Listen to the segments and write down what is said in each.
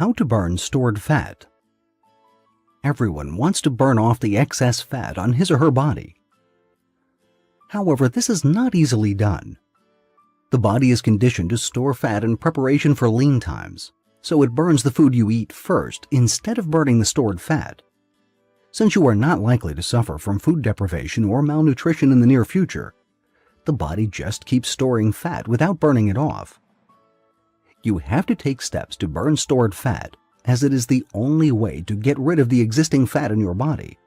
How to burn stored fat. Everyone wants to burn off the excess fat on his or her body. However, this is not easily done. The body is conditioned to store fat in preparation for lean times, so it burns the food you eat first instead of burning the stored fat. Since you are not likely to suffer from food deprivation or malnutrition in the near future, the body just keeps storing fat without burning it off. You have to take steps to burn stored fat, as it is the only way to get rid of the existing fat in your body.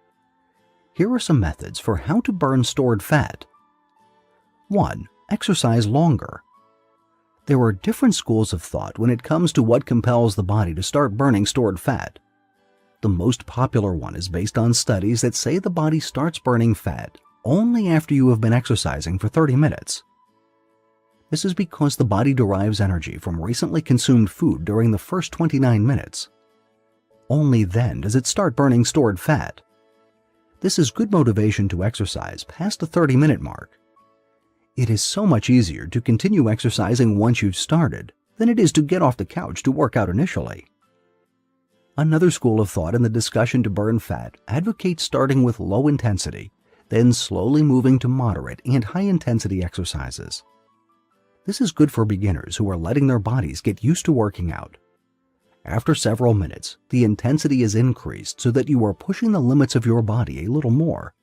Here are some methods for how to burn stored fat. 1. Exercise longer. There are different schools of thought when it comes to what compels the body to start burning stored fat. The most popular one is based on studies that say the body starts burning fat only after you have been exercising for 30 minutes. This is because the body derives energy from recently consumed food during the first 29 minutes. Only then does it start burning stored fat. This is good motivation to exercise past the 30-minute mark. It is so much easier to continue exercising once you've started than it is to get off the couch to work out initially. Another school of thought in the discussion to burn fat advocates starting with low intensity, then slowly moving to moderate and high intensity exercises. This is good for beginners who are letting their bodies get used to working out. After several minutes, the intensity is increased so that you are pushing the limits of your body a little more.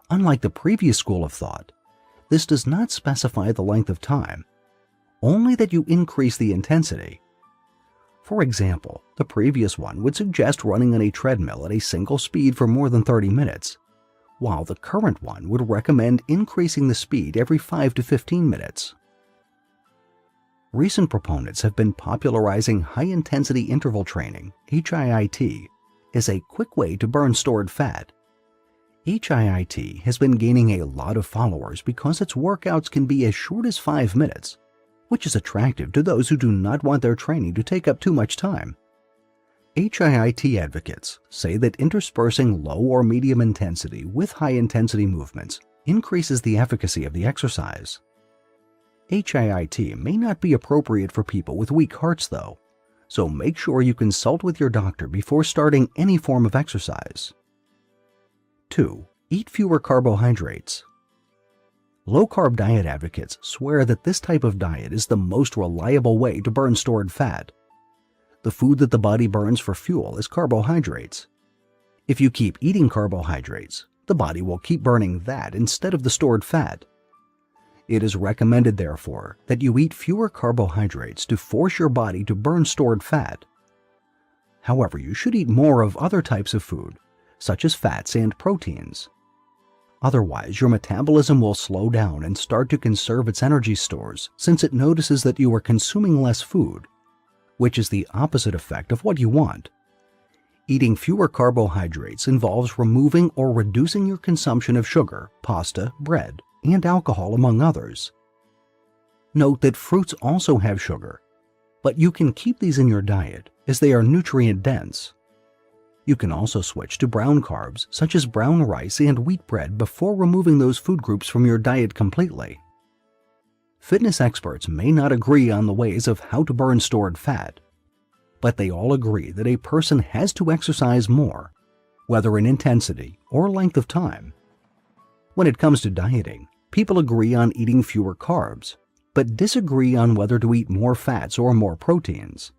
Unlike the previous school of thought, this does not specify the length of time, only that you increase the intensity. For example, the previous one would suggest running on a treadmill at a single speed for more than 30 minutes, while the current one would recommend increasing the speed every 5 to 15 minutes. Recent proponents have been popularizing high-intensity interval training, HIIT, as a quick way to burn stored fat. HIIT has been gaining a lot of followers because its workouts can be as short as 5 minutes, which is attractive to those who do not want their training to take up too much time. HIIT advocates say that interspersing low or medium intensity with high-intensity movements increases the efficacy of the exercise. HIIT may not be appropriate for people with weak hearts though, so make sure you consult with your doctor before starting any form of exercise. 2. Eat fewer carbohydrates. Low-carb diet advocates swear that this type of diet is the most reliable way to burn stored fat. The food that the body burns for fuel is carbohydrates. If you keep eating carbohydrates, the body will keep burning that instead of the stored fat. It is recommended, therefore, that you eat fewer carbohydrates to force your body to burn stored fat. However, you should eat more of other types of food, such as fats and proteins. Otherwise, your metabolism will slow down and start to conserve its energy stores since it notices that you are consuming less food, which is the opposite effect of what you want. Eating fewer carbohydrates involves removing or reducing your consumption of sugar, pasta, bread, and alcohol, among others. Note that fruits also have sugar, but you can keep these in your diet as they are nutrient-dense. You can also switch to brown carbs such as brown rice and wheat bread before removing those food groups from your diet completely. Fitness experts may not agree on the ways of how to burn stored fat, but they all agree that a person has to exercise more, whether in intensity or length of time. When it comes to dieting, people agree on eating fewer carbs, but disagree on whether to eat more fats or more proteins.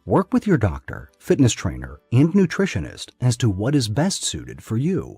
Work with your doctor, fitness trainer, and nutritionist as to what is best suited for you.